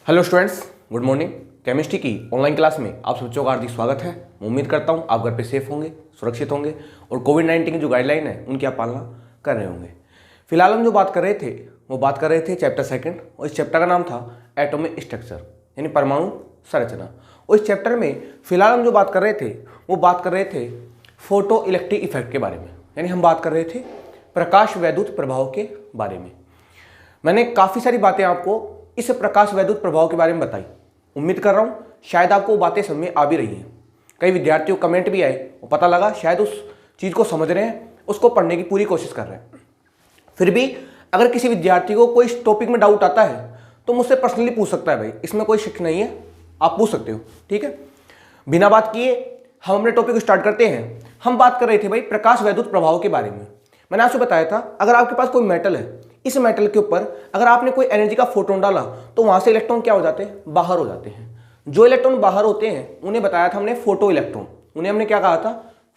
Hello students, good morning. Chemistry की online class में आप सब बच्चों का हार्दिक स्वागत है। मैं उम्मीद करता हूँ आप घर पे सेफ होंगे, सुरक्षित होंगे और कोविड-19 की जो गाइडलाइन है उनकी आप पालना कर रहे होंगे। फिलहाल हम जो बात कर रहे थे वो बात कर रहे थे चैप्टर सेकंड, और इस चैप्टर का नाम था एटॉमिक स्ट्रक्चर यानी परमाणु संरचना। और इस चैप्टर में फिलहाल हम जो बात कर रहे थे वो बात कर रहे थे फोटो इलेक्ट्रिक इफेक्ट के बारे में, यानी हम बात कर रहे थे प्रकाश वैद्युत प्रभाव के बारे में। मैंने काफ़ी सारी बातें आपको इस प्रकाश वैद्युत प्रभाव के बारे में बताई। उम्मीद कर रहा हूँ शायद आपको वो बातें समझ में आ भी रही हैं। कई विद्यार्थियों कमेंट भी आए, वो पता लगा शायद उस चीज़ को समझ रहे हैं, उसको पढ़ने की पूरी कोशिश कर रहे हैं। फिर भी अगर किसी विद्यार्थी को कोई इस टॉपिक में डाउट आता है तो मुझसे पर्सनली पूछ सकता है, भाई इसमें कोई शिक नहीं है, आप पूछ सकते हो, ठीक है। बिना बात किए हम अपने टॉपिक को स्टार्ट करते हैं। हम बात कर रहे थे भाई प्रकाश वैद्युत प्रभाव के बारे में। मैंने आपसे बताया था अगर आपके पास कोई मेटल है, इस मेटल के ऊपर अगर आपने कोई एनर्जी का फोटोन डाला तो वहां से इलेक्ट्रॉन क्या हो जाते हैं, बाहर हो जाते हैं। जो इलेक्ट्रॉन बाहर होते हैं उन्हें बताया था हमने फोटो इलेक्ट्रॉन, उन्हें हमने क्या कहा था,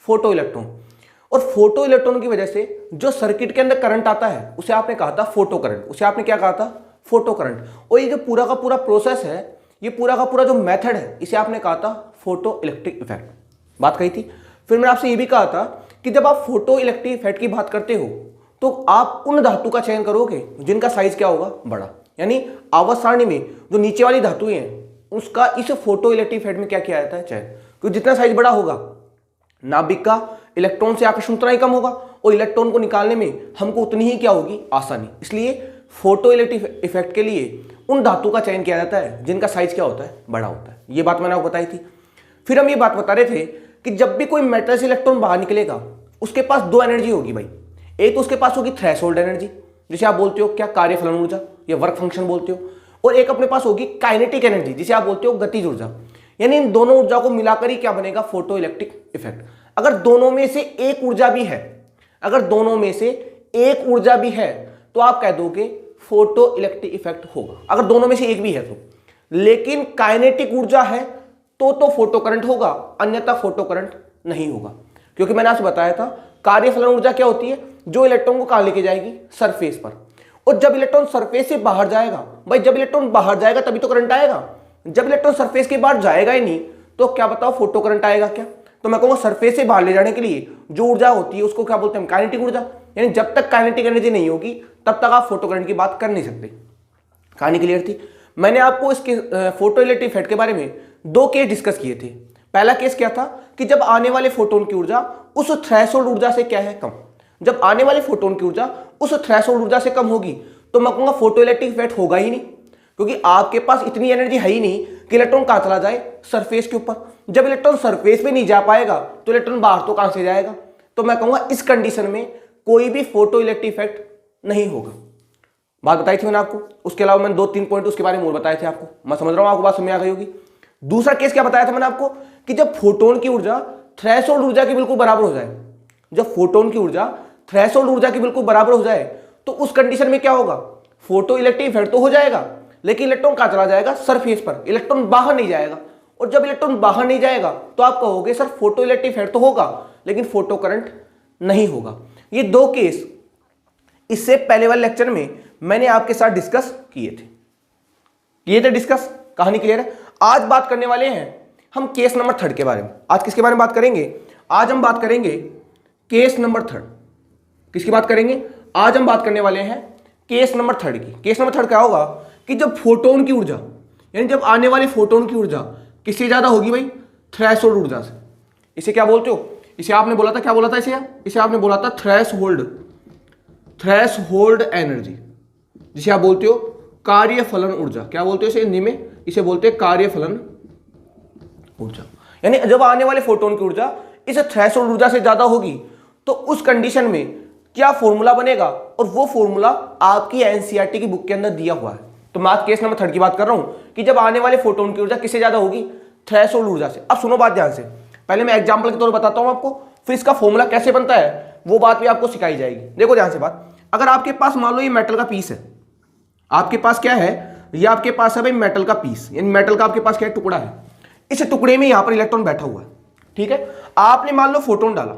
फोटो इलेक्ट्रॉन। और फोटो इलेक्ट्रॉन की वजह से जो सर्किट के अंदर करंट आता है उसे आपने कहा था फोटो करंट, उसे आपने क्या कहा था, फोटो करंट। और ये जो पूरा का पूरा प्रोसेस है, ये पूरा का पूरा जो मेथड है, इसे आपने कहा था फोटो इलेक्ट्रिक इफेक्ट। बात कही थी। फिर मैंने आपसे ये भी कहा था कि जब आप फोटो इलेक्ट्रिक इफेक्ट की बात करते हो तो आप उन धातु का चयन करोगे जिनका साइज क्या होगा, बड़ा। यानी आवर्त सारणी में जो नीचे वाली धातुएं हैं उसका इस फोटो इलेक्ट्रिक इफेक्ट में क्या किया जाता है, चयन। क्योंकि जितना साइज बड़ा होगा नाभिक का इलेक्ट्रॉन से आकर्षण उतना ही कम होगा और इलेक्ट्रॉन को निकालने में हमको उतनी ही क्या होगी, आसानी। इसलिए फोटो इलेक्ट्रिक इफेक्ट के लिए उन धातु का चयन किया जाता है जिनका साइज क्या होता है, बड़ा होता है। ये बात मैंने आपको बताई थी। फिर हम ये बात बता रहे थे कि जब भी कोई मेटल से इलेक्ट्रॉन बाहर निकलेगा उसके पास दो एनर्जी होगी भाई। एक तो उसके पास होगी थ्रेशोल्ड एनर्जी, जिसे आप बोलते हो क्या, कार्यफलन ऊर्जा या वर्क फंक्शन बोलते हो। और एक अपने पास होगी काइनेटिक एनर्जी, जिसे आप बोलते हो गतिज ऊर्जा। यानी इन दोनों ऊर्जा को मिलाकर ही क्या बनेगा, फोटो इलेक्ट्रिक इफेक्ट। अगर दोनों में से एक ऊर्जा भी है, अगर दोनों में से एक ऊर्जा भी है तो आप कह दोगे फोटो इलेक्ट्रिक इफेक्ट होगा, अगर दोनों में से एक भी है तो। लेकिन काइनेटिक ऊर्जा है तो फोटो करंट होगा, अन्यथा फोटो करंट नहीं होगा। क्योंकि मैंने आपसे बताया था कार्यफलन ऊर्जा क्या होती है, जो इलेक्ट्रॉन को कहां लेके जाएगी, सरफेस पर। और जब इलेक्ट्रॉन सरफेस से बाहर जाएगा, भाई जब इलेक्ट्रॉन बाहर जाएगा तभी तो करंट आएगा। जब इलेक्ट्रॉन सरफेस के बाहर जाएगा ही नहीं तो क्या बताओ फोटो करंट आएगा क्या। तो मैं कहूंगा सरफेस से बाहर ले जाने के लिए जो ऊर्जा होती है उसको क्या बोलते हैं, काइनेटिक ऊर्जा। यानी जब तक काइनेटिक एनर्जी नहीं होगी तब तक आप फोटो करंट की बात कर नहीं सकते। कहानी क्लियर थी। मैंने आपको इसके फोटो इलेक्ट्रिक इफेक्ट के बारे में दो केस डिस्कस किए थे। पहला केस क्या था कि जब आने वाले फोटोन की ऊर्जा उस थ्रेशोल्ड ऊर्जा से क्या है, कम। जब आने वाले फोटोन की ऊर्जा उस थ्रेशोल्ड ऊर्जा से कम होगी तो मैं कहूंगा फोटो इलेक्ट्रिक इफेक्ट होगा ही नहीं, क्योंकि आपके पास इतनी एनर्जी है ही नहीं कि इलेक्ट्रॉन कहां चला जाए, सरफेस के ऊपर। जब इलेक्ट्रॉन सरफेस पे नहीं जा पाएगा तो इलेक्ट्रॉन बाहर तो कहां से जाएगा। तो मैं कहूंगा इस कंडीशन में कोई भी फोटो इलेक्ट्रिक इफेक्ट नहीं होगा। बात बताई थी मैंने आपको। उसके अलावा मैंने 2-3 पॉइंट उसके बारे में और बताए थे आपको। मैं समझ रहा हूं आपको बात समझ आ गई होगी। दूसरा केस क्या बताया था मैंने आपको कि जब फोटोन की ऊर्जा थ्रेशोल्ड ऊर्जा के बिल्कुल बराबर हो जाए, जब फोटोन की ऊर्जा थ्रेशोल्ड ऊर्जा के बिल्कुल बराबर हो जाए तो उस कंडीशन में क्या होगा, फोटो इलेक्ट्रिक इफेक्ट तो हो जाएगा लेकिन इलेक्ट्रॉन कहां चला जाएगा, सरफेस पर। इलेक्ट्रॉन बाहर नहीं जाएगा। और जब इलेक्ट्रॉन बाहर नहीं जाएगा तो आप कहोगे सर फोटो इलेक्ट्रिक इफेक्ट तो होगा लेकिन फोटो करंट नहीं होगा। ये दो केस इससे पहले वाले लेक्चर में मैंने आपके साथ डिस्कस किए थे डिस्कस। कहानी क्लियर है। आज बात करने वाले हैं हम केस नंबर 3 के बारे में। आज किसके बारे में बात करेंगे, आज हम बात करेंगे केस नंबर 3। किसकी बात करेंगे, आज हम बात करने वाले हैं केस नंबर 3 की। केस नंबर 3 क्या होगा कि जब फोटोन की ऊर्जा, यानी जब आने वाले फोटोन की ऊर्जा किससे ज्यादा होगी भाई, थ्रेशोल्ड ऊर्जा से। इसे क्या बोलते हो, इसे आपने बोला था, क्या बोला था इसे आपने बोला था थ्रेशोल्ड एनर्जी, जिसे आप बोलते हो कार्यफलन ऊर्जा। क्या बोलते हो इसे हिंदी में, इसे बोलते हैं कार्यफलन ऊर्जा। यानी जब आने वाले फोटोन की ऊर्जा इस थ्रेशोल्ड ऊर्जा से ज्यादा होगी तो उस कंडीशन में क्या फॉर्मूला बनेगा, और वो फॉर्मूला आपकी एनसीईआरटी की बुक के अंदर दिया हुआ है। तो मैं आज केस नंबर 3 की बात कर रहा हूं कि जब आने वाले फोटोन की ऊर्जा किससे ज्यादा होगी, थ्रेशोल्ड ऊर्जा से। अब सुनो बात ध्यान से, पहले मैं एग्जांपल के तौर पर बताता हूं आपको, फिर इसका फॉर्मूला कैसे बनता है वो बात भी आपको सिखाई जाएगी। देखो ध्यान से बात, अगर आपके पास मान लो ये मेटल का पीस है, आपके पास क्या है, ये आपके पास है भाई मेटल का पीस, यानी मेटल का आपके पास क्या है, टुकड़ा है। इस टुकड़े में यहां पर इलेक्ट्रॉन बैठा हुआ है, ठीक है। आपने मान लो फोटोन डाला,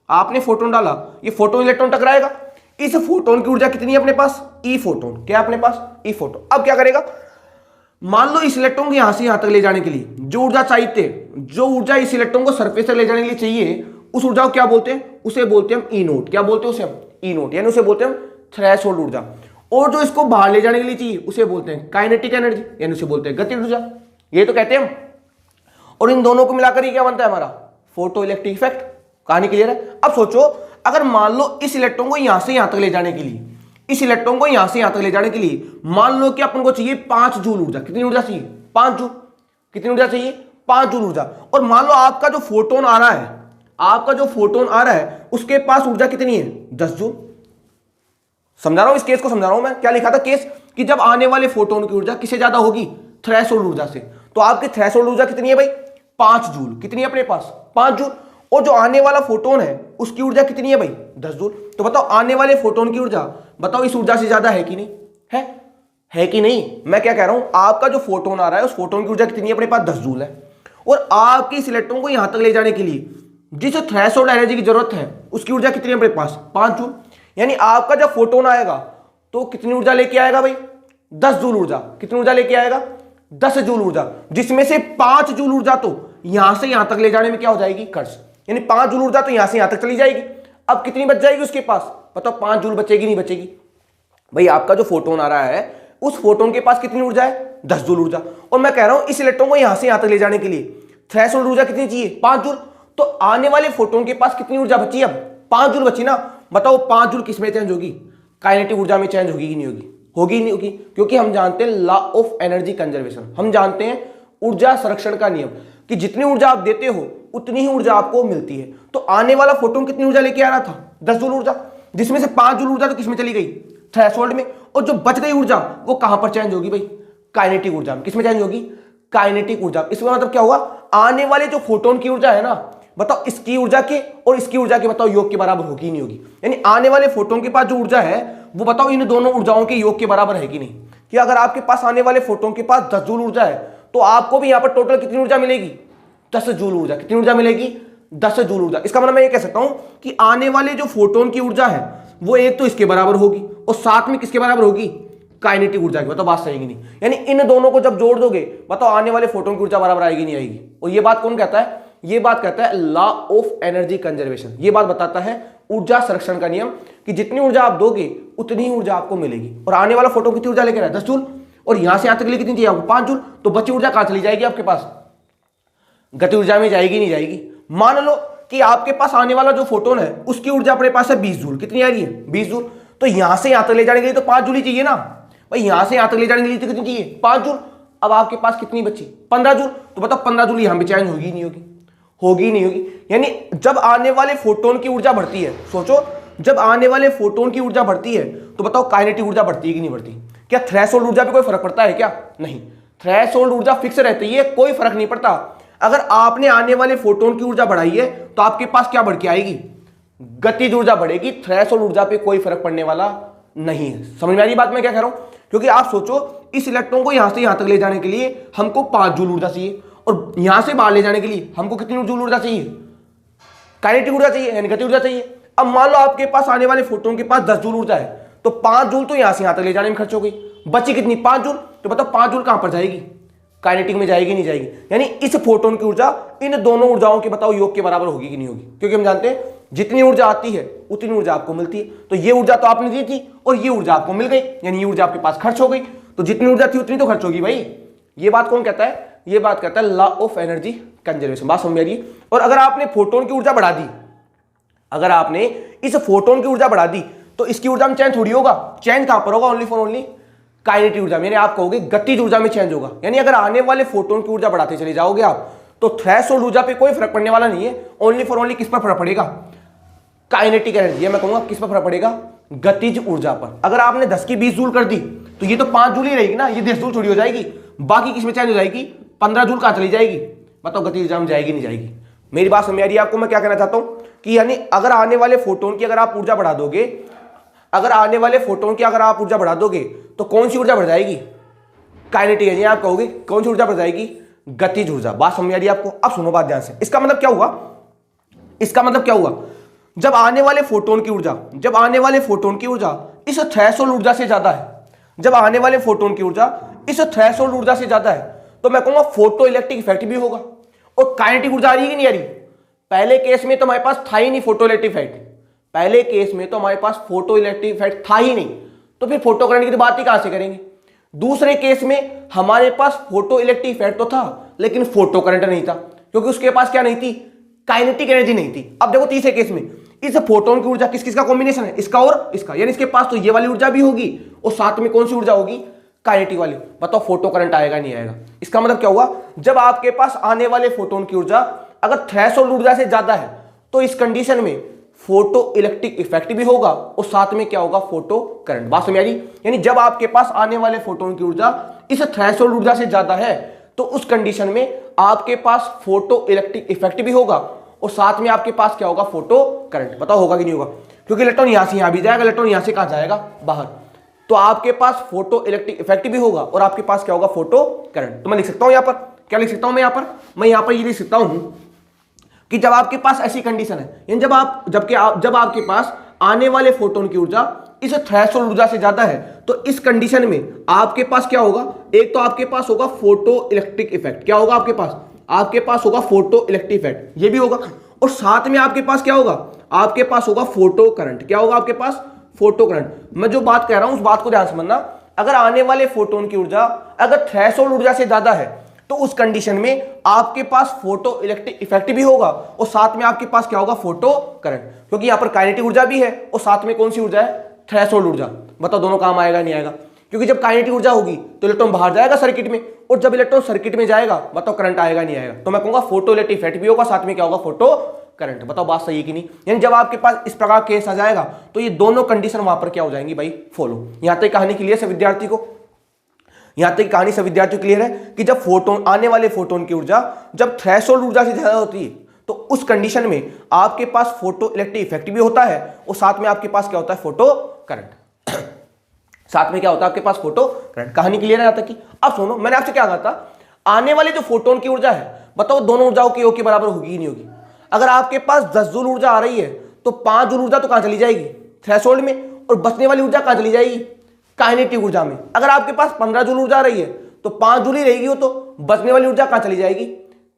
आपने फोटोन डाला, ये फोटोन इलेक्ट्रॉन टकराएगा। इस फोटोन की ऊर्जा कितनी है अपने पास, ई फोटोन। क्या अपने पास, ई फोटोन। अब क्या करेगा, मान लो इस इलेक्ट्रॉन को यहां से यहां तक ले जाने के लिए जो ऊर्जा चाहिए, जो ऊर्जा इस इलेक्ट्रॉन को सरफेस तक ले जाने के लिए चाहिए, उस ऊर्जा को क्या बोलते हैं? उसे बोलते हैं हम ई नोट। क्या बोलते हैं उसे हम? ई नोट, यानी उसे बोलते हैं हम थ्रेशोल्ड ऊर्जा। और जो इसको बाहर ले जाने के लिए चाहिए उसे बोलते हैं काइनेटिक एनर्जी, यानी उसे बोलते हैं गतिज ऊर्जा। ये तो कहते हैं हम। और इन दोनों को मिलाकर ये क्या बनता है हमारा? Photo electric effect. कहानी क्लियर है? अब सोचो, अगर मान लो इस इलेक्ट्रॉन को यहां से यहां तक ले जाने के लिए, इस इलेक्ट्रॉन को यहां से यहां तक ले जाने के लिए मान लो कि अपन को चाहिए 5 जूल ऊर्जा। कितनी ऊर्जा चाहिए? 5 जूल। कितनी ऊर्जा चाहिए? 5 जूल ऊर्जा। और मान लो आपका जो फोटोन आ रहा है, आपका जो फोटोन आ रहा है उसके पास ऊर्जा कितनी है? 10 जूल। समझा रहा हूं, इस केस को समझा रहा हूं मैं। क्या लिखा था केस? कि जब आने वाले फोटोन की ऊर्जा किससे ज्यादा होगी? थ्रेशोल्ड ऊर्जा से। तो आपकी थ्रेशोल्ड ऊर्जा कितनी है भाई? 5 जूल। कितनी है अपने पास? 5 जूल। और जो आने वाला फोटोन है उसकी ऊर्जा कितनी है भाई? 10 जूल। तो बताओ आने वाले फोटोन की ऊर्जा, बताओ इस ऊर्जा से ज्यादा है कि नहीं? है कि नहीं? मैं क्या कह रहा हूं, आपका जो फोटोन आ रहा है उस फोटोन की ऊर्जा कितनी है अपने पास? 10 जूल है। और आपके इस इलेक्ट्रॉन को यहां तक ले जाने के लिए जिस थ्रेशोल्ड एनर्जी की जरूरत है उसकी ऊर्जा कितनी है अपने पास? 5 जूल। यानी आपका जब फोटोन आएगा तो कितनी ऊर्जा लेके आएगा भाई? 10 जूल ऊर्जा। कितनी ऊर्जा लेके आएगा? 10 जूल ऊर्जा, जिसमें से 5 जूल ऊर्जा तो यहां से यहां तक ले जाने में क्या हो जाएगी? खर्च। यानी 5 जूल ऊर्जा तो यहां से यहां तक चली जाएगी। अब कितनी बच जाएगी उसके पास? बताओ 5 जूल बचेगी नहीं बचेगी? भाई आपका जो फोटोन आ रहा है उस फोटोन के पास कितनी ऊर्जा है? 10 जूल ऊर्जा। और मैं कह रहा हूं इस इलेक्ट्रॉन को यहां से यहां तक ले जाने के लिए थ्रेशोल्ड ऊर्जा कितनी चाहिए? 5 जूल। तो आने वाले फोटोन के पास कितनी ऊर्जा बची? अब 5 जूल बची ना। बताओ 5 जूल किस में चेंज होगी? काइनेटिक ऊर्जा में चेंज होगी कि नहीं होगी? होगी नहीं होगी, क्योंकि हम जानते हैं लॉ ऑफ एनर्जी कंजर्वेशन, हम जानते हैं ऊर्जा संरक्षण का नियम कि जितनी ऊर्जा आप देते हो उतनी ही ऊर्जा आपको मिलती है। तो आने वाला फोटोन कितनी ऊर्जा लेके आ रहा था? 10 जूल ऊर्जा, जिसमें से 5 जूल ऊर्जा तो किसमें चली गई? थ्रेशोल्ड में। और जो बच गई ऊर्जा वो कहां पर चेंज होगी भाई? काइनेटिक ऊर्जा में। किसमें चेंज होगी? काइनेटिक ऊर्जा। इसका मतलब क्या हुआ? आने वाले जो फोटोन की ऊर्जा है ना, बताओ इसकी ऊर्जा के और इसकी ऊर्जा के बताओ योग के बराबर होगी नहीं होगी? यानी आने वाले फोटोन के पास जो ऊर्जा है वो बताओ इन दोनों ऊर्जाओं के योग के बराबर है कि नहीं? कि अगर आपके पास आने वाले फोटोन के पास 10 जूल ऊर्जा है तो आपको भी यहां पर टोटल कितनी ऊर्जा मिलेगी? 10 जूल ऊर्जा। कितनी ऊर्जा मिलेगी? 10 जूल ऊर्जा। इसका मतलब मैं ये कह सकता हूं कि आने वाले जो फोटोन की ऊर्जा है वो एक तो इसके बराबर होगी और साथ में किसके बराबर होगी? काइनेटिक ऊर्जा की। बताओ बात सही कि नहीं? यानी इन दोनों को जब जोड़ दोगे बताओ आने वाले फोटोन की ऊर्जा बराबर आएगी नहीं आएगी? और ये बात कौन कहता है? ये बात कहता है लॉ ऑफ एनर्जी कंजर्वेशन। ये बात बताता है ऊर्जा संरक्षण का नियम कि जितनी ऊर्जा आप दोगे उतनी ही ऊर्जा आपको मिलेगी। और आने वाला फोटोन कितनी ऊर्जा लेकर आया? 10 जूल। और यहां से यहां तक के लिए कितनी चाहिए आपको? 5 जूल। तो बची ऊर्जा कहां चली जाएगी आपके पास? गति ऊर्जा में जाएगी नहीं जाएगी? मान लो कि आपके पास आने वाला जो फोटोन है उसकी ऊर्जा अपने पास है 20 जूल। कितनी आ रही है? 20 जूल। तो यहां से यहां तक ले जाने के लिए तो 5 जूल ही चाहिए ना भाई? यहां से यहां तक ले जाने के लिए तो कितनी चाहिए? 5 जूल। अब आपके पास कितनी बची? 15 जूल। तो बताओ 15 जूल यहां पे चेंज होगी नहीं होगी? होगी नहीं होगी? यानी जब आने वाले फोटोन की ऊर्जा बढ़ती है, सोचो जब आने वाले फोटोन की ऊर्जा बढ़ती है तो बताओ काइनेटिक ऊर्जा बढ़ती है कि नहीं बढ़ती? क्या थ्रेशोल्ड ऊर्जा पे कोई फर्क पड़ता है क्या? नहीं। थ्रेशोल्ड ऊर्जा फिक्स रहती है, कोई फर्क नहीं पड़ता। अगर आपने आने वाले फोटोन की ऊर्जा बढ़ाई है तो आपके पास क्या बढ़ के आएगी? गतिज ऊर्जा बढ़ेगी। थ्रेशोल्ड ऊर्जा पे कोई फर्क पड़ने वाला नहीं है। समझ में आ रही बात मैं क्या कह रहा हूं? क्योंकि आप सोचो इस इलेक्ट्रॉन को यहां से यहां तक ले जाने के लिए हमको 5 जूल ऊर्जा चाहिए और यहां से बाहर ले जाने के लिए हमको कितनी जूल ऊर्जा चाहिए? काइनेटिक ऊर्जा चाहिए, यानी गति ऊर्जा चाहिए। अब मान लो आपके पास आने वाले फोटोन के पास 10 जूल ऊर्जा है तो 5 जूल तो यहां से यहां तक ले जाने में खर्च हो गई। बची कितनी? 5 जूल। तो बताओ 5 जूल कहां पर जाएगी? काइनेटिक में जाएगी नहीं जाएगी? यानी इस फोटोन की ऊर्जा इन दोनों ऊर्जाओं के बताओ योग के बराबर होगी कि नहीं होगी? क्योंकि हम जानते हैं जितनी ऊर्जा आती है उतनी ऊर्जा आपको मिलती है। तो ये ऊर्जा तो आपने दी थी और ये ऊर्जा आपको मिल गई, यानी ये ऊर्जा आपके पास खर्च हो गई। तो जितनी ऊर्जा थी उतनी तो खर्च होगी भाई। ये बात कौन कहता है? ये बात कहता है लॉ ऑफ एनर्जी कंजर्वेशन। बात समझ आ रही है? और अगर आपने फोटोन की ऊर्जा बढ़ा दी, अगर आपने इस फोटोन की ऊर्जा बढ़ा दी तो इसकी ऊर्जा में चेंज थोड़ी होगा। चेंज कहां पर होगा? ओनली फॉर ओनली काइनेटिक ऊर्जा में, यानी आप कहोगे गतिज ऊर्जा में चेंज होगा। यानी अगर आने वाले फोटोन की ऊर्जा बढ़ाते चले जाओगे आप तो थ्रेशोल्ड ऊर्जा पे कोई फर्क पड़ने वाला नहीं है। ओनली फॉर ओनली किस पर फर्क पड़ेगा? Kinetic energy. मैं कहूंगा किस पर फर्क पड़ेगा? गतिज ऊर्जा पर। अगर आपने 10 की 20 जूल कर दी तो ये तो 5 जूल ही रहेगी ना, ये 10 जूल थोड़ी हो जाएगी। बाकी किस में चेंज हो जाएगी? 15 जूल कहां चली जाएगी? बताओ गतिज ऊर्जा में जाएगी नहीं जाएगी? मेरी बात समझ आ रही है आपको? मैं क्या कहना चाहता हूं कि यानी अगर आने वाले फोटोन की अगर आप ऊर्जा बढ़ा दोगे, अगर आने वाले फोटोन की अगर आप ऊर्जा बढ़ा दोगे तो कौन सी ऊर्जा बढ़ जाएगी? Kinetic energy. आप कहोगे कौन सी ऊर्जा बढ़ जाएगी? गतिज ऊर्जा। बात समझ आ रही है आपको? अब सुनो बात ध्यान से। इसका मतलब क्या हुआ? इसका मतलब क्या हुआ? जब आने वाले फोटोन की ऊर्जा, जब आने वाले फोटोन की ऊर्जा इस थ्रेशोल्ड ऊर्जा से ज्यादा है, जब आने वाले फोटोन की ऊर्जा इस थ्रेशोल्ड ऊर्जा से ज्यादा है तो मैं कहूंगा फोटो इलेक्ट्रिक इफेक्ट भी होगा। और काइनेटिक ऊर्जा आ रही है कि नहीं आ रही? पहले केस में तो हमारे पास था ही नहीं फोटो इलेक्ट्रिक इफेक्ट, पहले केस में तो हमारे पास फोटो इलेक्ट्रिक इफेक्ट था ही नहीं, तो फिर फोटो करंट की तो बात ही कहां से करेंगे। दूसरे केस में हमारे पास फोटो इलेक्ट्रिक इफेक्ट तो था लेकिन फोटो करंट नहीं था, क्योंकि उसके पास क्या नहीं थी, काइनेटिक एनर्जी नहीं थी। अब देखो तीसरे केस में इस फोटोन की ऊर्जा किस किस का कॉम्बिनेशन है, इसका और इसका, यानी इसके पास तो ये वाली ऊर्जा भी होगी और साथ में कौन सी ऊर्जा होगी, काइनेटिक वाली। बताओ फोटो करंट आएगा नहीं आएगा? इसका मतलब क्या हुआ, जब आपके पास आने वाले फोटोन की ऊर्जा अगर थ्रेशोल्ड ऊर्जा से ज्यादा है तो इस कंडीशन में फोटो इलेक्ट्रिक इफेक्ट भी होगा और साथ में क्या होगा, फोटो करंट। बात समझ आ रही? यानी जब आपके पास आने वाले फोटोन की ऊर्जा इस थ्रेशोल्ड ऊर्जा से ज्यादा है तो उस कंडीशन में आपके पास फोटो इलेक्ट्रिक इफेक्ट भी होगा और साथ में आपके पास क्या होगा, फोटो करंट। बताओ होगा कि नहीं होगा? क्योंकि इलेक्ट्रॉन यहां से यहां भी जाएगा, इलेक्ट्रॉन यहां से कहां जाएगा, बाहर। तो आपके पास फोटो इलेक्ट्रिक इफेक्ट भी होगा और आपके पास क्या होगा, फोटो करंट। तो मैं लिख सकता हूं यहां पर, क्या लिख सकता हूं मैं यहां पर ये लिख सकता हूं कि जब आपके पास ऐसी कंडीशन है, यानी जब आपके पास आने वाले फोटोन की ऊर्जा इस थ्रेशोल्ड ऊर्जा से ज्यादा है तो इस कंडीशन में आपके पास क्या होगा, एक तो आपके पास होगा फोटो इलेक्ट्रिक इफेक्ट। क्या होगा आपके पास होगा फोटो इलेक्ट्रिक इफेक्ट, ये भी होगा, और साथ में आपके पास क्या होगा, आपके पास होगा फोटो करंट। क्या होगा आपके पास, फोटो करंट। मैं जो बात कह रहा हूं उस बात को ध्यान से समझना, अगर आने वाले फोटोन की ऊर्जा अगर थ्रेशोल्ड ऊर्जा से ज्यादा है तो उस कंडीशन में आपके पास फोटो इलेक्ट्रिक इफेक्ट भी होगा और साथ में आपके पास क्या होगा, फोटो करंट। क्योंकि यहां पर काइनेटिक ऊर्जा भी है और साथ में कौन सी ऊर्जा है, थ्रेशोल्ड ऊर्जा। बताओ दोनों काम आएगा नहीं आएगा? क्योंकि जब काइनेटिक ऊर्जा होगी तो इलेक्ट्रॉन बाहर जाएगा सर्किट में, और जब इलेक्ट्रॉन सर्किट में जाएगा बताओ करंट आएगा नहीं आएगा? तो मैं कहूंगा फोटो इलेक्ट्रिक इफेक्ट भी होगा, साथ में क्या होगा, फोटो करंट। बताओ बात सही है कि नहीं? यानी जब आपके पास इस प्रकार केस आ जाएगा तो ये दोनों कंडीशन वहां पर क्या हो जाएंगी भाई, फॉलो। यहां तक कहानी क्लियर है विद्यार्थी को? यहां तक कहानी सब विद्यार्थी क्लियर है कि जब फोटोन आने वाले फोटोन की ऊर्जा जब थ्रेशोल्ड ऊर्जा से ज्यादा होती है तो उस कंडीशन में आपके पास फोटो इलेक्ट्रिक इफेक्ट भी होता है और साथ में आपके पास क्या होता है, फोटो करंट। साथ में क्या होता है आपके पास, फोटो करंट। कहानी क्लियर है यहां तक की? अब सुनो, मैंने आपसे क्या कहा था, आने वाली जो फोटोन की ऊर्जा है बताओ दोनों ऊर्जाओं की योग के बराबर होगी ही नहीं होगी? अगर आपके पास 10 जूल ऊर्जा आ रही है तो 5 जूल ऊर्जा तो कहां चली जाएगी, थ्रेशोल्ड में, और बचने वाली ऊर्जा कहां चली जाएगी, काइनेटिक ऊर्जा में। अगर आपके पास 15 जूल ऊर्जा आ रही है तो 5 जूल ही रहेगी, वो तो बचने वाली ऊर्जा कहां चली जाएगी,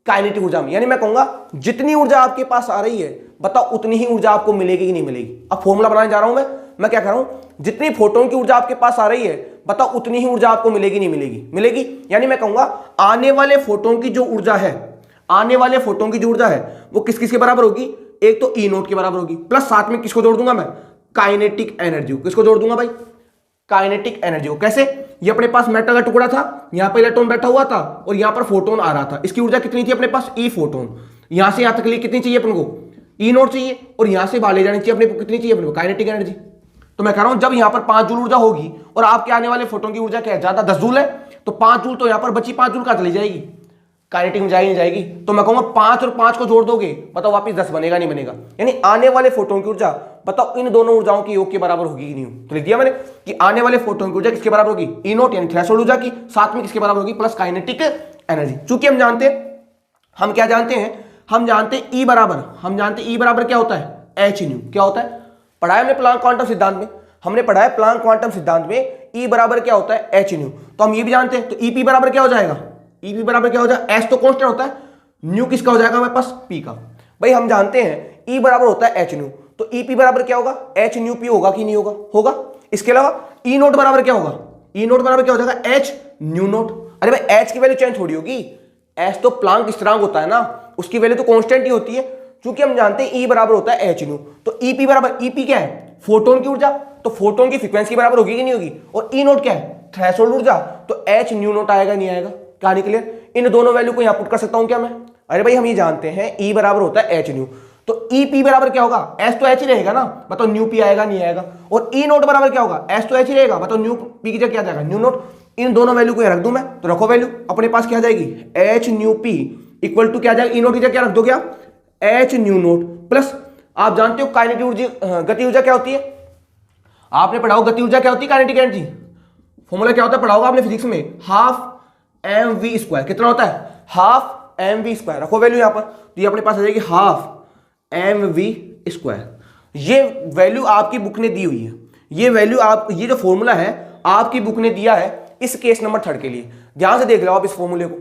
काइनेटिक ऊर्जा में। यानी मैं कहूंगा जितनी ऊर्जा आपके पास आ रही है बताओ उतनी ही ऊर्जा आपको मिलेगी कि नहीं मिलेगी? अब फॉर्मूला बनाने जा रहा हूं मैं क्या कह रहा हूं, जितनी फोटोन की ऊर्जा आपके पास आ रही है बताओ उतनी ही ऊर्जा आपको मिलेगी नहीं मिलेगी? मिलेगी। यानी मैं कहूंगा आने वाले फोटोन की जो ऊर्जा है, आने वाले फोटोन की जो ऊर्जा है वो किस किस के बराबर होगी, एक तो ई नोट के बराबर होगी, प्लस साथ में किसको जोड़ दूंगा मैं, काइनेटिक एनर्जी। किसको जोड़ दूंगा भाई, काइनेटिक एनर्जी को। कैसे, ये अपने पास मेटल का टुकड़ा था, यहां पर इलेक्ट्रॉन बैठा हुआ था और यहां पर फोटोन आ रहा था, इसकी ऊर्जा कितनी थी अपने पास, ई फोटोन। यहां से यहां तक लिए कितनी चाहिए अपन को, ई नोट चाहिए, और यहां से बाहर ले जानी चाहिए अपने को कितनी चाहिए अपने को, काइनेटिक एनर्जी। तो मैं कह रहा हूं जब यहां पर 5 जूल ऊर्जा होगी और आपके आने वाले फोटोन की ऊर्जा क्या है, ज्यादा 10 जूल है, तो 5 जूल तो यहां पर बची 5 जूल कहां चली जाएगी, काइनेटिक में जाएगी नहीं जाएगी? तो मैं कहूंगा 5 और 5 को जोड़ दोगे बताओ वापस 10 बनेगा नहीं बनेगा? यानी आने वाले फोटोन की ऊर्जा बताओ इन दोनों ऊर्जाओं की योग के बराबर होगी कि नहीं? तो लिख दिया मैंने कि आने वाले फोटोन की ऊर्जा किसके बराबर होगी, ई नोट यानी थ्रेशोल्ड ऊर्जा की, साथ में किसके बराबर होगी, प्लस काइनेटिक एनर्जी। चूंकि हम जानते हैं, हम क्या जानते हैं, हम जानते हैं ई बराबर क्या होता है, एच न्यू। क्या होता है, पढ़ा है हमने प्लांक क्वांटम सिद्धांत में, हमने पढ़ा है प्लांक क्वांटम सिद्धांत में ई बराबर क्या होता है, एच न्यू। तो हम ये भी जानते हैं, तो ईपी बराबर क्या हो जाएगा, ईपी बराबर क्या हो जाएगा, एच तो कांस्टेंट होता है, न्यू किसका हो जाएगा हमारे पास, पी का। भाई हम जानते हैं ई बराबर होता है एच न्यू, तो ईपी बराबर क्या होगा, एच न्यू पी होगा कि नहीं होगा, होगा। इसके अलावा ई नोट बराबर क्या होगा, ई नोट बराबर क्या हो जाएगा, एच न्यू नोट। अरे भाई एच की वैल्यू चेंज थोड़ी होगी, एच तो प्लांक स्थिरांक होता है ना, उसकी वैल्यू तो कांस्टेंट ही होती है। क्योंकि हम जानते हैं ई बराबर होता है एच न्यू, तो ईपी बराबर, ईपी क्या है, फोटोन की ऊर्जा, तो फोटोन की फ्रीक्वेंसी बराबर होगी कि नहीं होगी, और ई नोट क्या है, थ्रेशोल्ड ऊर्जा, तो एच न्यू नोट आएगा नहीं आएगा? कहानी क्लियर? इन दोनों वैल्यू को यहां पुट कर सकता हूं क्या मैं? अरे भाई हम ये जानते हैं ई बराबर होता है एच न्यू, तो ई पी बराबर क्या होगा, एच तो एच ही रहेगा ना, बताओ न्यू पी आएगा नहीं आएगा? और ई नोट बराबर क्या होगा, एच तो एच ही रहेगा, बताओ न्यू पी की जगह क्या जाएगा, न्यू नोट। इन दोनों वैल्यू को रख दूं मैं, तो रखो वैल्यू, अपने पास क्या आ जाएगी, h nu p equal to क्या आ जाएगा, ई नोट की जगह क्या रख दोगे आप, एच न्यू नोट, प्लस आप जानते हो काइनेटिक ऊर्जा, गति ऊर्जा क्या होती है, आपने पढ़ा होगा गति ऊर्जा क्या होती है, काइनेटिक एनर्जी, फॉर्मूला क्या होता है, पढ़ा होगा आपने फिजिक्स में, हाफ एम वी स्क्वायर। कितना होता है, हाफ एम वी स्क्वायर। रखो वैल्यू यहां पर, तो ये अपने पास आ जाएगी हाफ एम वी स्क्वायर। ये वैल्यू आपकी बुक ने दी हुई है, ये वैल्यू आप, ये जो फॉर्मूला है आपकी बुक ने दिया है, इस केस नंबर 3 के लिए ध्यान से देख लो आप इस फॉर्मूले को।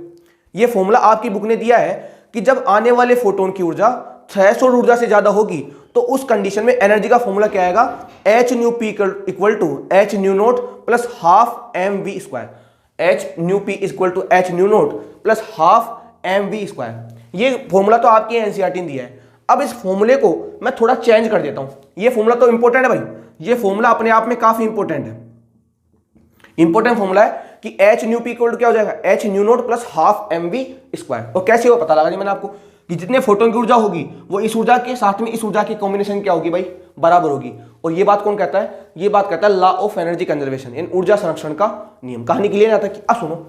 ये फॉर्मूला आपकी बुक ने दिया है कि जब आने वाले फोटोन की ऊर्जा थ्रेशोल्ड ऊर्जा से ज्यादा होगी तो उस कंडीशन में एनर्जी का फॉर्मूला क्या आएगा, h nu p equal to h nu naught plus half M we square. H nu p equal to h nu naught plus half M we square. ये फॉर्मूला तो आपकी एनसीईआरटी ने दिया है। अब इस फॉर्मूले को मैं थोड़ा चेंज कर देता हूं। ये फॉर्मूला तो इंपॉर्टेंट है भाई, ये फॉर्मूला अपने आप में काफी इंपॉर्टेंट है। इंपॉर्टेंट फॉर्मूला है कि h nu p equal to क्या हो जाएगा, h nu naught plus half M we square. और कैसे हो पता लगा जी मैंने आपको कि जितने फोटोन की ऊर्जा होगी वो इस ऊर्जा के साथ में इस ऊर्जा की कॉम्बिनेशन क्या होगी भाई, बराबर होगी। और ये बात कौन कहता है, ये बात कहता है लॉ ऑफ एनर्जी कंजर्वेशन, इन ऊर्जा संरक्षण का नियम। कहानी क्लियर आता है कि अब सुनो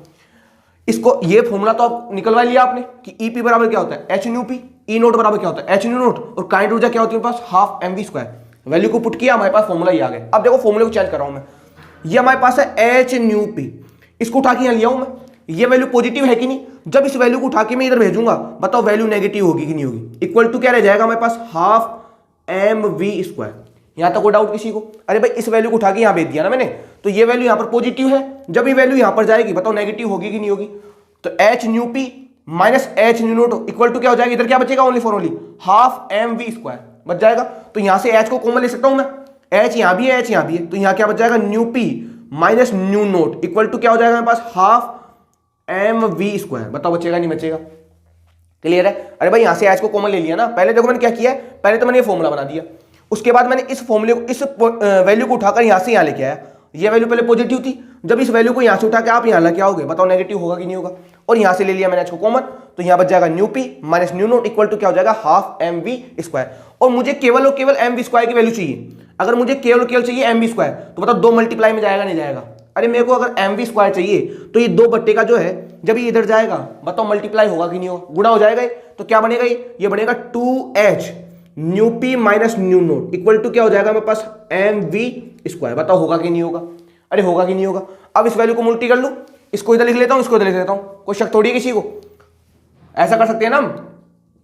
इसको, ये फॉर्मूला तो आप निकलवा लिया आपने कि ई पी बराबर क्या होता है H nu P, E nought बराबर क्या होता है एच न्यू नोट, और काइनेटिक ऊर्जा क्या होती है पास half M we square. Value को पुट किया, हमारे पास फॉर्मूला ये आ गया। अब देखो फॉर्मूले को चेंज कर रहा हूं मैं, ये हमारे पास है एच न्यू पी, इसको उठा के यहां लिया हूं मैं। ये वैल्यू पॉजिटिव है कि नहीं, जब इस वैल्यू को उठा के मैं इधर भेजूंगा बताओ वैल्यू नेगेटिव होगी कि नहीं होगी। इक्वल टू क्या रह जाएगा हमारे पास हाफ एम वी स्क्वायर। यहां तक कोई डाउट किसी को, अरे भाई इस वैल्यू को उठा के यहां भेज दिया ना मैंने, तो ये वैल्यू यहां पर पॉजिटिव है, जब ये वैल्यू यहां पर जाएगी बताओ नेगेटिव होगी कि नहीं होगी। तो h nu p minus h nu naught equal to क्या हो जाएगा, इधर क्या बचेगा only for only half M we square बच जाएगा। तो यहां से एच को कॉमन ले सकता हूं मैं, एच यहां भी है एच यहां भी है, तो यहां क्या बच जाएगा nu p minus nu naught equal to क्या हो जाएगा मेरे पास हाफ एम वी स्क्वायर। बताओ बचेगा नहीं बचेगा, क्लियर है। अरे भाई यहां से एच को कॉमन ले लिया ना, पहले देखो मैंने क्या किया है, पहले तो मैंने ये फॉर्मूला बना दिया, उसके बाद मैंने इस फॉर्मूले को इस वैल्यू को उठाकर यहां से यहां लेके आया। ये वैल्यू पहले पॉजिटिव थी, जब इस वैल्यू को यहां से उठा के आप यहां लेके आओगे बताओ नेगेटिव होगा कि नहीं होगा। और यहां से ले लिया मैंने एच को कॉमन, तो यहां बच जाएगा nu p minus nu naught equal to क्या हो जाएगा हाफ एम वी स्क्वायर। और मुझे केवल और केवल एम वी स्क्वायर की वैल्यू चाहिए। अगर मुझे केवल और केवल चाहिए एम वी स्क्वायर तो बताओ 2 मल्टीप्लाई में जाएगा नहीं जाएगा। अरे मेरे को अगर एम वी स्क्वायर चाहिए तो ये 2 बट्टे का जो है जब ये इधर जाएगा बताओ मल्टीप्लाई होगा कि नहीं होगा, गुणा हो जाएगा। तो क्या बनेगा ये बनेगा 2h nu p minus nu naught equal to क्या हो जाएगा मेरे पास एम वी स्क्वायर। बताओ होगा कि नहीं होगा, अरे होगा कि नहीं होगा। अब इस वैल्यू को मल्टी कर लूं, इसको इधर लिख लेता हूं, इसको इधर लिख लेता हूं, कोई शक थोड़ी है किसी को, ऐसा कर सकते हैं ना हम।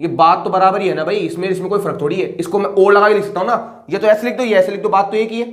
ये बात तो बराबर ही है ना भाई, इसमें कोई फर्क थोड़ी है। इसको मैं और लगा के लिख सकता हूं ना, ये तो ऐसे लिख दो ये ऐसे लिख दो, बात तो एक ही है।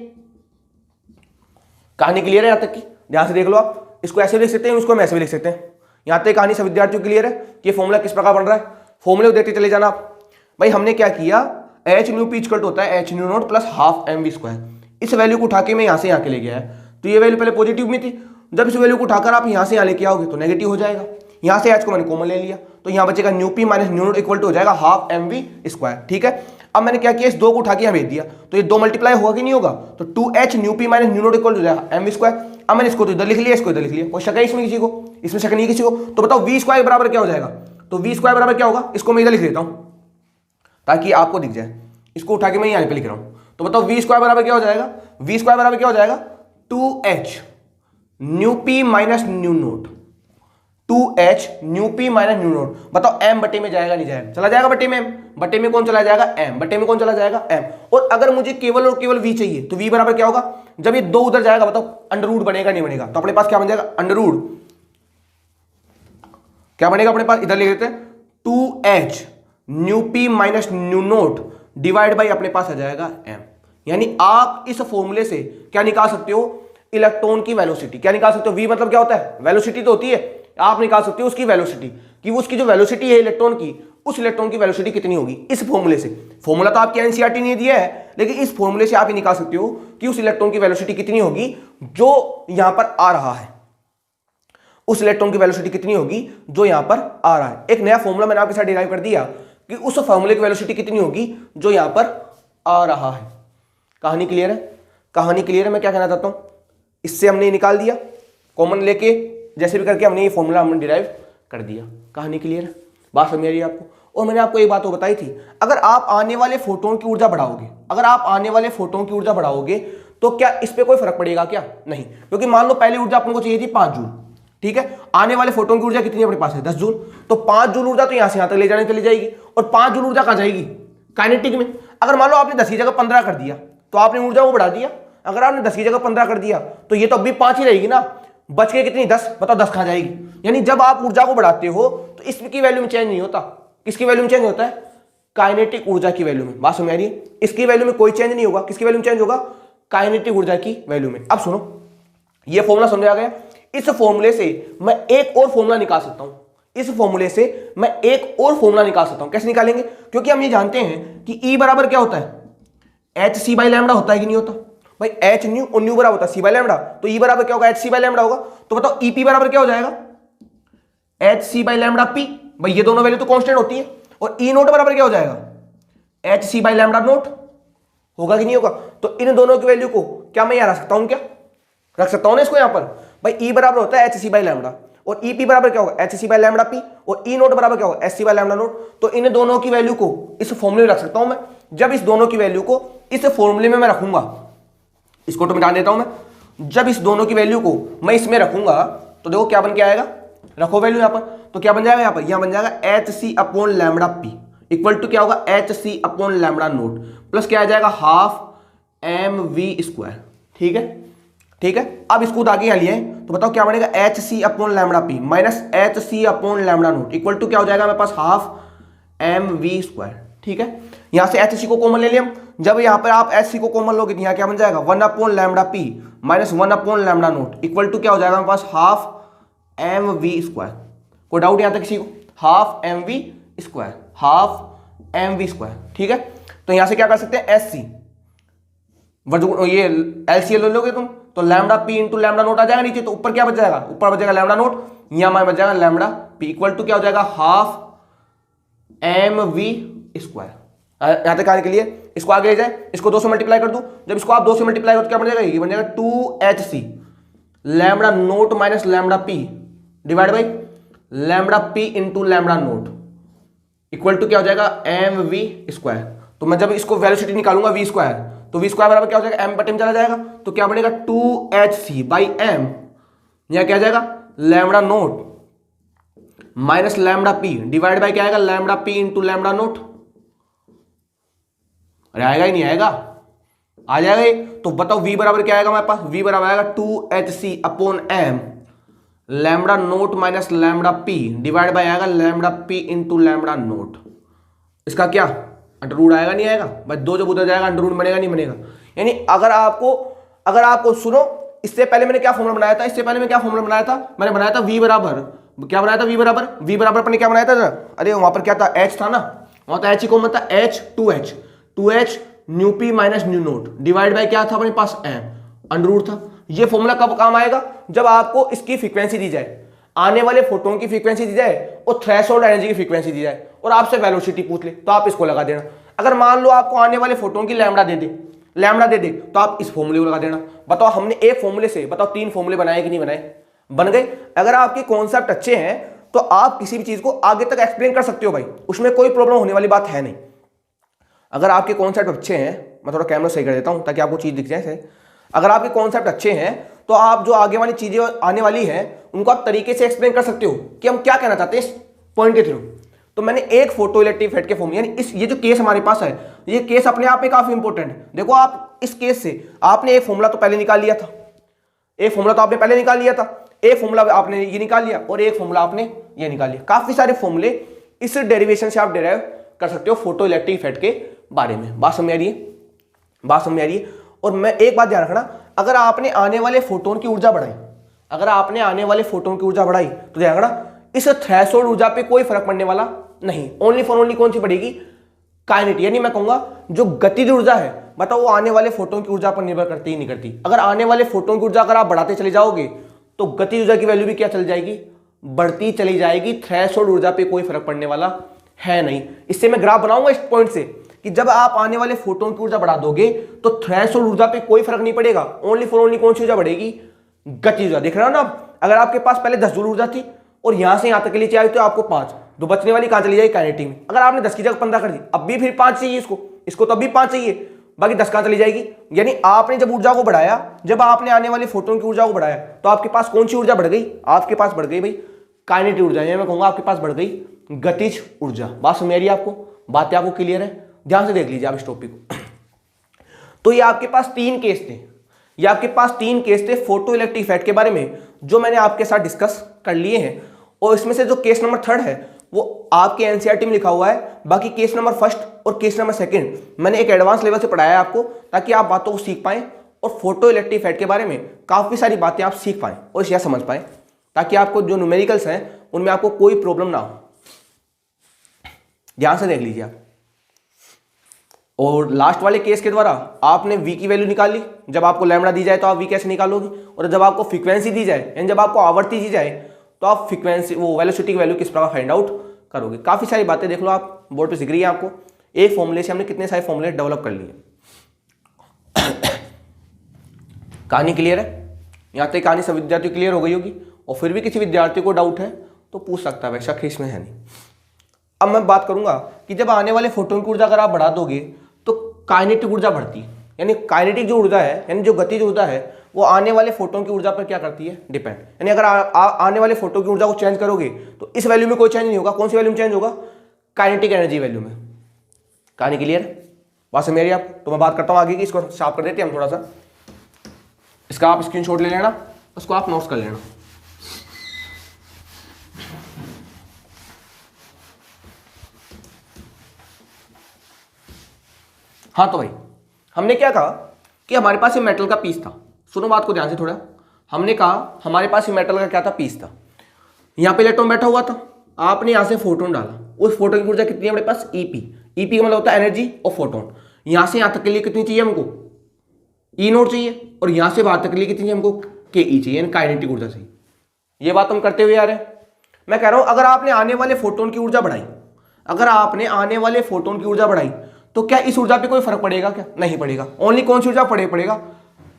कहानी क्लियर है यहां तक की, ध्यान से देख लो आप, इसको ऐसे लिख सकते हैं इसको हम ऐसे भी लिख सकते हैं। यहां तक कहानी सब विद्यार्थियों क्लियर है कि ये फॉर्मूला किस प्रकार बन रहा है। फॉर्मूले को देखते चले जाना आप। भाई हमने क्या किया, h nu p equal to होता है H nu naught plus half M we square. इस वैल्यू को उठा के मैं यहां से यहां के ले गया है, तो ये वैल्यू पहले पॉजिटिव में थी, जब इस वैल्यू को उठाकर आप यहां से यहां लेके आओगे तो नेगेटिव हो जाएगा। यहां से एच को मैंने कॉमन ले लिया, तो यहां बचेगा nu p minus nu naught equal to हो जाएगा हाफ एम वी स्क्वायर। ठीक है, अब मैंने क्या किया, इस 2 को उठा के यहां भेज दिया, तो ये 2 मल्टीप्लाई होगा कि नहीं होगा, तो 2h nu p minus nu naught equal to हो जाएगा एम वी स्क्वायर। अब मैंने इसको तो इधर लिख लिया, इसको इधर लिख लिया, कोई शक है इसमें किसी को, इसमें शक नहीं है किसी को। तो बताओ वी स्क्वायर बराबर क्या हो जाएगा, तो वी स्क्वायर बराबर क्या होगा, इसको मैं इधर लिख देता हूं ताकि आपको दिख जाए। इसको उठा के मैं यहां पे लिख रहा हूं, तो बताओ वी स्क्वायर बराबर क्या हो जाएगा, वी स्क्वायर बराबर क्या हो जाएगा 2h nu p minus nu note, 2h nu p minus nu note. बताओ m बटे में जाएगा नहीं जाएगा, चला जाएगा बटे में, बटे में कौन चला जाएगा m, बटे में कौन चला जाएगा m। और अगर मुझे केवल और केवल v चाहिए तो v बराबर क्या होगा, जब ये 2 उधर जाएगा बताओ अंडर रूट बनेगा नहीं बनेगा, तो अपने पास क्या बन जाएगा अंडर रूट, क्या बनेगा अपने पास, इधर लिख देते हैं 2h nu p minus nu note divide by अपने पास आ जाएगा m। यानी आप इस फॉर्मूले से क्या निकाल सकते हो, इलेक्ट्रॉन की वेलोसिटी क्या निकाल सकते हो। v मतलब क्या होता है, वेलोसिटी तो होती है, आप निकाल सकते हो उसकी वेलोसिटी, कि उसकी जो वेलोसिटी है इलेक्ट्रॉन की, उस इलेक्ट्रॉन की वेलोसिटी कितनी होगी इस फॉर्मूले से। फॉर्मूला तो आपकी एनसीईआरटी ने दिया है, लेकिन इस फॉर्मूले से आप ये निकाल सकते हो कि उस इलेक्ट्रॉन की वेलोसिटी कितनी होगी जो यहां पर आ रहा है, उस इलेक्ट्रॉन की वेलोसिटी कितनी होगी जो यहां पर आ रहा है। एक नया फॉर्मूला मैंने आपके साथ डिराइव कर दिया कि उस फॉर्मूले की वेलोसिटी कितनी होगी जो यहां पर आ रहा है। कहानी क्लियर है, कहानी क्लियर है। मैं क्या कहना चाहता हूं, इससे हमने निकाल दिया कॉमन लेके, जैसे भी करके हमने ये फॉर्मूला हमने डिराइव कर दिया। कहानी क्लियर है, बात समझ आ रही है आपको। और मैंने आपको एक बात और बताई थी, अगर आप आने वाले फोटोन की ऊर्जा बढ़ाओगे, अगर आप आने वाले फोटोन की ऊर्जा बढ़ाओगे तो क्या इस पे कोई फर्क पड़ेगा क्या, नहीं। क्योंकि मान लो पहली ऊर्जा अपन को चाहिए थी 5 जूल, ठीक है, आने वाले फोटोन की ऊर्जा कितनी अपने पास है 10 जूल, तो 5 जूल ऊर्जा तो यहां से यहां तक ले जाने चली जाएगी। और 5 जूल ऊर्जा कहां जाएगी, काइनेटिक में। अगर मान लो आपने 10 की जगह 15 कर दिया तो आपने ऊर्जा को बढ़ा दिया। अगर आपने 10 की जगह 15 कर दिया तो ये तो अभी 5 ही रहेगी ना, बच के कितनी 10, बताओ 10 कहां जाएगी। यानी जब आप ऊर्जा को बढ़ाते हो तो इसकी वैल्यू में चेंज नहीं होता, किसकी वैल्यू में चेंज होता है, काइनेटिक ऊर्जा की वैल्यू में। बात समझ आ रही है, इसकी वैल्यू में कोई चेंज नहीं होगा, किसकी वैल्यू में चेंज होगा, काइनेटिक ऊर्जा की वैल्यू में। अब सुनो, ये फॉर्मूला समझ आ गया, इस फॉर्मूले से मैं एक और फॉर्मूला निकाल सकता हूं, इस फॉर्मूले से मैं एक और फॉर्मूला निकाल सकता हूं। कैसे निकालेंगे? क्योंकि हम ये जानते हैं कि E बराबर क्या होता है, एच सी बाई लैम्डा होता है कि नहीं होता भाई, एच न्यू और न्यू बराबर होता है सी बाई लैम्डा, तो E बराबर क्या होगा, एच सी बाई लैम्डा होगा। तो बताओ EP बराबर क्या हो जाएगा, h c by lambda p, भाई ये दोनों वैल्यू तो कांस्टेंट होती है। और E नोट बराबर क्या हो जाएगा, h c by lambda naught, होगा कि नहीं होगा। तो इन दोनों की वैल्यू को क्या मैं यहां रख सकता हूं, क्या रख सकता हूं ना इसको यहां पर, भाई E बराबर होता है एच सी बाई लैम्डा और EP बराबर क्या होगा, h c by lambda p, और E नोट बराबर क्या होगा, h c by lambda naught. तो इन दोनों की वैल्यू को इस फॉर्मूले में रख सकता हूं मैं। जब इस दोनों की वैल्यू को इस फॉर्मूले में मैं रखूंगा, इसको तो मिटा देता हूं मैं, जब इस दोनों की वैल्यू को मैं इसमें रखूंगा तो देखो क्या बन के आएगा, रखो वैल्यू यहां पर, तो क्या बन जाएगा यहां पर, यहां बन जाएगा h c upon lambda p equal to क्या होगा, h c upon lambda naught plus क्या आ जाएगा, हाफ एम वी स्क्वायर। ठीक है, ठीक है। अब इसको आगे यहाँ लिए तो बताओ क्या बनेगा, h c upon lambda p minus h c upon lambda naught equal to क्या हो जाएगा मेरे पास, हाफ एम वी स्क्वायर। ठीक है, यहां से एच सी को कॉमन ले लिया हम, जब यहां पर आप एच सी को कॉमन लोगे तो यहां क्या बन जाएगा, 1 upon lambda p minus 1 upon lambda naught equal to क्या हो जाएगा मेरे पास, हाफ एम वी स्क्वायर। कोई डाउट यहां तक किसी को, half M we square, half M we square. ठीक है, तो यहां से क्या कर सकते हैं, एस सी ये एलसीएल ले लोगे तुम तो lambda P into lambda nought आ जाएगा नीचे, तो ऊपर क्या बच जाएगा, ऊपर बच जाएगा लैम्डा नोट, यहां हमारे बच जाएगा लैम्डा पी इक्वल टू क्या हो जाएगा, हाफ एम वी स्क्वायर। यहां तक आने के लिए इसको आगे ले जाए, इसको 2 से मल्टीप्लाई कर दूं, जब इसको आप 2 से मल्टीप्लाई करो तो क्या बन जाएगा, ये बन जाएगा 2HC lambda note minus lambda P divide by lambda P into lambda naught equal to क्या हो जाएगा, एम वी स्क्वायर। तो मैं जब इसको वेलोसिटी निकालूंगा वी स्क्वायर, तो वी स्क्वायर बराबर क्या हो जाएगा, एम बटे में चला जाएगा, तो क्या बनेगा 2HC बाई एम, यहां क्या जाएगा lambda note minus lambda P divide by क्या आएगा, lambda P into lambda note. अरे आएगा ही नहीं आएगा, आ जाएगा ये। तो बताओ v बराबर क्या आएगा हमारे पास, v बराबर आएगा 2HC upon M lambda note minus lambda P divide by आएगा lambda P into lambda nought. इसका क्या अंडर रूट आएगा, नहीं आएगा भाई, 2 जब उधर जाएगा अंडर रूट बनेगा, नहीं बनेगा। यानी अगर आपको सुनो, इससे पहले मैंने क्या फॉर्मूला बनाया था, इससे पहले मैं क्या फॉर्मूला बनाया था, मैंने बनाया था v बराबर, क्या बनाया था, v बराबर अपने क्या बनाया था, अरे वहां पर क्या था, h था ना, वहां तो h ही कॉमन था, h 2h nu p minus nu note divide by क्या था अपने पास, m अंडर रूट था। ये फॉर्मूला कब काम आएगा, जब आपको इसकी फ्रीक्वेंसी दी जाए, आने वाले फोटोन की फ्रीक्वेंसी दी जाए और थ्रेशोल्ड एनर्जी की फ्रीक्वेंसी दी जाए और आपसे वेलोसिटी पूछ ले, तो आप इसको लगा देना। अगर मान लो आपको आने वाले फोटोन की लैम्डा दे दे तो आप इस फॉर्मूले को लगा देना। बताओ हमने एक फॉर्मूले से बताओ 3 फॉर्मूले बनाए कि नहीं बनाए, बन गए। अगर आपके कॉन्सेप्ट अच्छे हैं तो आप किसी भी चीज को आगे तक एक्सप्लेन कर सकते हो भाई, उसमें कोई प्रॉब्लम होने वाली बात है नहीं। अगर आपके कॉन्सेप्ट अच्छे हैं, मैं थोड़ा कैमरा सही कर देता हूं ताकि आपको चीज दिख जाए सही। अगर आपके कॉन्सेप्ट अच्छे हैं तो आप जो आगे वाली चीजें आने वाली है उनको आप तरीके से एक्सप्लेन कर सकते हो कि हम क्या कहना चाहते हैं इस पॉइंट के थ्रू। तो मैंने एक फोटो इलेक्ट्रिक इफेक्ट के फॉर्म, यानी ये जो केस हमारे पास है, ये केस अपने आप में काफी इंपॉर्टेंट है। देखो आप इस केस से आपने एक फॉर्मूला तो पहले निकाल लिया था, एक फॉर्मूला तो आपने पहले निकाल लिया था, एक फॉर्मूला आपने ये निकाल लिया और एक फॉर्मूला आपने ये निकाल लिया। काफी सारे फॉर्मूले इस डेरिवेशन से आप डिराइव कर सकते हो फोटो इलेक्ट्रिक इफेक्ट के बारे में। बात समझ आ रही है, बात समझ आ रही है। और मैं एक बात ध्यान रखना, अगर आपने आने वाले फोटोन की ऊर्जा बढ़ाई, अगर आपने आने वाले फोटोन की ऊर्जा बढ़ाई तो ध्यान रखना इस थ्रेशोल्ड ऊर्जा पे कोई फर्क पड़ने वाला नहीं। ओनली फॉर ओनली कौन सी बढ़ेगी, काइनेटिक, यानी मैं कहूंगा जो गतिज ऊर्जा है, बताओ वो आने वाले फोटोन की ऊर्जा पर निर्भर करती ही नहीं करती। अगर आने वाले फोटोन की ऊर्जा अगर आप बढ़ाते चले जाओगे तो गतिज ऊर्जा की वैल्यू भी क्या चल जाएगी, बढ़ती चली जाएगी। थ्रेशोल्ड ऊर्जा पे कोई फर्क पड़ने वाला है नहीं। इससे मैं ग्राफ बनाऊंगा इस पॉइंट से कि जब आप आने वाले फोटोन की ऊर्जा बढ़ा दोगे तो थ्रेशोल्ड ऊर्जा पे कोई फर्क नहीं पड़ेगा। ओनली फॉर ओनली कौन सी ऊर्जा बढ़ेगी, गतिज ऊर्जा। देख रहे हो ना, अगर आपके पास पहले 10 जूल ऊर्जा थी और यहां से यहां तक के लिए चाहिए तो आपको 5, तो बचने वाली कहां चली जाएगी, काइनेटिक में। अगर आपने 10 की जगह 15 कर दी, अब भी फिर 5 चाहिए इसको तो अभी 5 चाहिए, बाकी 10 कहां चली जाएगी। यानी आपने जब ऊर्जा को बढ़ाया, जब आपने आने वाले फोटोन की ऊर्जा को बढ़ाया तो आपके पास कौन सी ऊर्जा बढ़ गई, आपके पास बढ़ गई भाई काइनेटिक ऊर्जा, मैं कहूंगा आपके पास बढ़ गई गतिज ऊर्जा। बात समझ आ रही है आपको, बातें आपको क्लियर है, ध्यान से देख लीजिए आप इस टॉपिक को। तो ये आपके पास 3 केस थे, ये आपके पास 3 केस थे फोटो इलेक्ट्रिक इफेक्ट के बारे में जो मैंने आपके साथ डिस्कस कर लिए हैं। और इसमें से जो केस नंबर 3 है वो आपके एनसीईआरटी में लिखा हुआ है। बाकी केस नंबर 1 और केस नंबर 2 मैंने एक एडवांस लेवल से पढ़ाया है आपको, ताकि आप बातों को सीख पाएं और फोटो इलेक्ट्रिक इफेक्ट के बारे में काफ़ी सारी बातें आप सीख पाएँ और या समझ पाएँ, ताकि आपको जो न्यूमेरिकल्स हैं उनमें आपको कोई प्रॉब्लम ना हो। ध्यान से देख लीजिए आप। और लास्ट वाले केस के द्वारा आपने वी की वैल्यू निकाल ली। जब आपको लैम्बडा दी जाए तो आप वी कैसे निकालोगे, और जब आपको फ्रीक्वेंसी दी जाए यानी जब आपको आवर्ती दी जाए तो आप फ्रीक्वेंसी वो वेलोसिटी की वैल्यू किस प्रकार फाइंड आउट करोगे। काफ़ी सारी बातें देख लो आप, बोर्ड पे दिख रही है आपको। एक फॉर्मूले से हमने कितने सारे फॉर्मूले डेवलप कर लिए। कहानी क्लियर है? यहाँ तक कहानी सब विद्यार्थियों क्लियर हो गई होगी। और फिर भी किसी विद्यार्थी को डाउट है तो पूछ सकता है, वैसा केस में है नहीं। अब मैं बात करूंगा कि जब आने वाले फोटोन की ऊर्जा अगर आप बढ़ा दोगे तो काइनेटिक ऊर्जा बढ़ती है, यानी काइनेटिक जो ऊर्जा है यानी जो गतिज ऊर्जा है वो आने वाले फोटोन की ऊर्जा पर क्या करती है, डिपेंड। यानी अगर आने वाले फोटोन की ऊर्जा को चेंज करोगे तो इस वैल्यू में कोई चेंज नहीं होगा। कौन सी वैल्यू में चेंज होगा? काइनेटिक एनर्जी वैल्यू में। कहानी क्लियर है? बात समझ रही आप? तो मैं बात करता हूँ आगे की, इसको साफ कर देते हैं हम थोड़ा सा। इसका आप स्क्रीनशॉट ले लेना, उसको आप नोट्स कर लेना। हाँ तो भाई हमने क्या कहा कि हमारे पास ये मेटल का पीस था। सुनो बात को ध्यान से थोड़ा। हमने कहा हमारे पास ये मेटल का क्या था, पीस था। यहाँ पे इलेक्ट्रॉन बैठा हुआ था, आपने यहाँ से फोटोन डाला। उस फोटोन की ऊर्जा कितनी है हमारे पास? ईपी। ईपी का मतलब होता है एनर्जी ऑफ फोटोन। यहाँ से यहाँ तक के लिए कितनी चाहिए हमको? ई नोट चाहिए। और यहाँ से बाहर तक के लिए कितनी चाहिए हमको? के ई चाहिए, यानी काइनेटिक ऊर्जा चाहिए। ये बात हम करते हुए आ रहे हैं। मैं कह रहा हूँ अगर आपने आने वाले फोटोन की ऊर्जा बढ़ाई, अगर आपने आने वाले फोटोन की ऊर्जा बढ़ाई तो क्या इस ऊर्जा पे कोई फर्क पड़ेगा? क्या नहीं पड़ेगा। ओनली कौन सी ऊर्जा पड़ेगा?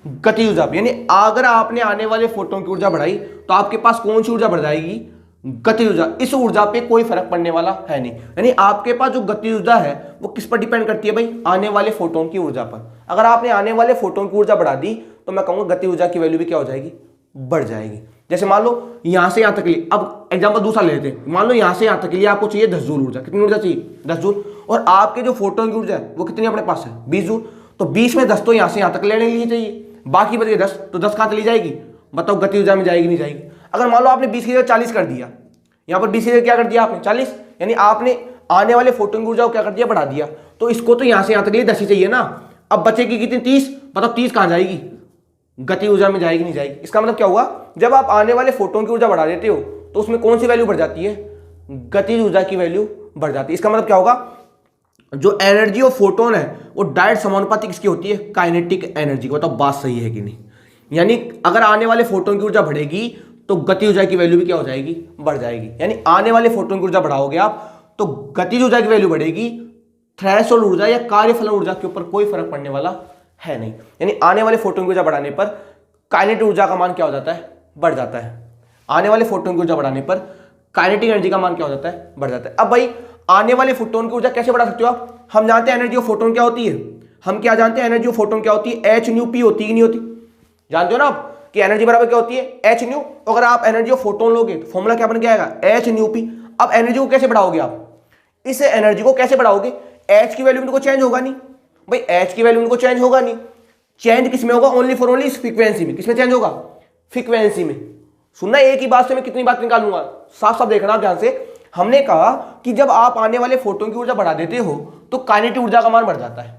गति ऊर्जा पे। यानी अगर आपने आने वाले फोटोन की ऊर्जा बढ़ाई तो आपके पास कौन सी ऊर्जा बढ़ जाएगी? गति ऊर्जा। इस ऊर्जा पे कोई फर्क पड़ने वाला है नहीं। यानी आपके पास जो गति ऊर्जा है वो किस पर डिपेंड करती है भाई? आने वाले फोटोन की ऊर्जा पर। अगर आपने आने वाले फोटोन की ऊर्जा बढ़ा दी तो मैं कहूंगा गति ऊर्जा की वैल्यू भी क्या हो जाएगी? बढ़ जाएगी। जैसे मान लो यहां से यहां तक के लिए, अब एग्जांपल दूसरा ले लेते हैं। मान लो यहां से यहां तक के लिए आपको चाहिए 10 जूल ऊर्जा। कितनी ऊर्जा चाहिए? 10 जूल। और आपके जो फोटोन की ऊर्जा है वो कितनी अपने पास है? 20 जूल। तो 20 में 10 तो यहां से यहां तक लेने के लिए चाहिए, बाकी बच गए 10। तो 10 कहां चली जाएगी? बताओ गति ऊर्जा में जाएगी नहीं जाएगी? अगर मान लो आपने 20 की जगह 40 कर दिया, यहां पर 20 की जगह क्या कर दिया आपने? 40। यानी आपने आने वाले फोटोन की ऊर्जा को क्या कर दिया? बढ़ा दिया। तो इसको तो यहां से यहां तक के लिए 10 ही चाहिए ना। अब बचेगी कितनी? 30। बताओ 30 कहां जाएगी? गति ऊर्जा में जाएगी नहीं जाएगी? इसका मतलब क्या हुआ? जब आप आने वाले फोटोन की ऊर्जा बढ़ा देते हो तो उसमें कौन सी वैल्यू बढ़ जाती है? गतिज ऊर्जा की वैल्यू बढ़ जाती है। इसका मतलब क्या होगा? जो एनर्जी ऑफ फोटोन है वो डायरेक्ट समानुपाती किसकी होती है? Kinetic energy. बताओ बात सही है कि नहीं? यानी अगर आने वाले फोटोन की ऊर्जा बढ़ेगी तो गति ऊर्जा की वैल्यू भी क्या हो जाएगी? बढ़ जाएगी। यानी आने वाले फोटोन की ऊर्जा बढ़ाओगे आप तो गतिज ऊर्जा की वैल्यू बढ़ेगी, थ्रेशोल्ड ऊर्जा या कार्यफलन ऊर्जा के ऊपर कोई फर्क पड़ने वाला है नहीं। यानी आने वाले फोटोन की ऊर्जा बढ़ाने पर काइनेटिक ऊर्जा का मान क्या हो जाता है? बढ़ जाता है। आने वाले फोटोन की ऊर्जा बढ़ाने पर काइनेटिक एनर्जी का मान क्या हो जाता है? बढ़ जाता है। अब भाई आने वाले फोटोन की ऊर्जा कैसे बढ़ा सकते हो आप? हम जानते हैं एनर्जी ऑफ फोटोन क्या होती है। हम क्या जानते हैं? एनर्जी ऑफ फोटोन क्या होती है? एच न्यू पी होती है कि नहीं होती? जानते हो ना आप कि एनर्जी बराबर क्या होती है? H new. अगर आप एनर्जी ऑफ फोटोन लोगे तो फॉर्मूला क्या बन के आएगा? H nu P. अब एनर्जी को कैसे बढ़ाओगे आप? इस एनर्जी को कैसे बढ़ाओगे? एच की वैल्यू में तो चेंज होगा नहीं भाई, एच की वैल्यू में कोई चेंज होगा नहीं। चेंज किस में होगा? ओनली फॉर ओनली फ्रीक्वेंसी में। किसमें चेंज होगा? फ्रीक्वेंसी में। सुनना, एक ही बात से मैं कितनी बात निकालूंगा, साफ साफ देखना ध्यान से। हमने कहा कि जब आप आने वाले फोटोन की ऊर्जा बढ़ा देते हो तो काइनेटिक ऊर्जा का मान बढ़ जाता है।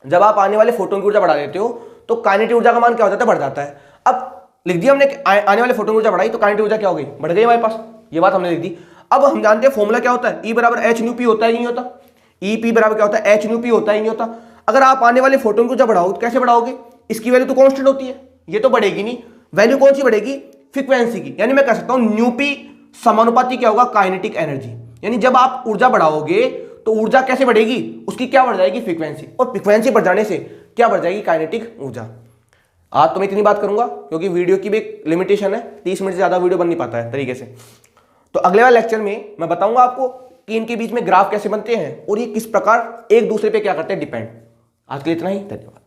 जब आप आने वाले फोटोन की ऊर्जा बढ़ा देते हो तो काइनेटिक ऊर्जा का मान क्या हो जाता है? बढ़ जाता है। अब लिख दिया हमने आने वाले फोटोन की ऊर्जा बढ़ाई तो काइनेटिक ऊर्जा क्या हो गई? बढ़ गई हमारे पास। ये बात हमने लिख दी। अब हम जानते हैं फॉर्मूला क्या होता है? ई बराबर एच न्यू पी होता है नहीं होता? ई पी बराबर क्या होता है? एच न्यू पी होता ही नहीं होता। अगर आप आने वाले फोटोन की ऊर्जा बढ़ाओ तो कैसे बढ़ाओगे? इसकी वैल्यू तो कांस्टेंट होती है, ये तो बढ़ेगी नहीं। वैल्यू कौन सी बढ़ेगी? फ्रीक्वेंसी की। यानी मैं कह सकता हूं न्यू पी समानुपाती क्या होगा? Kinetic energy. यानी जब आप ऊर्जा बढ़ाओगे तो ऊर्जा कैसे बढ़ेगी? उसकी क्या बढ़ जाएगी? फ्रीक्वेंसी। और फ्रीक्वेंसी बढ़ जाने से क्या बढ़ जाएगी? काइनेटिक ऊर्जा। आज तो मैं इतनी बात करूंगा क्योंकि वीडियो की भी एक लिमिटेशन है, 30 मिनट से ज्यादा वीडियो बन नहीं पाता है तरीके से। तो अगले वाले लेक्चर में मैं बताऊंगा आपको कि इनके बीच में ग्राफ कैसे बनते हैं और ये किस प्रकार एक दूसरे पे क्या करते हैं? डिपेंड। आज के लिए इतना ही, धन्यवाद।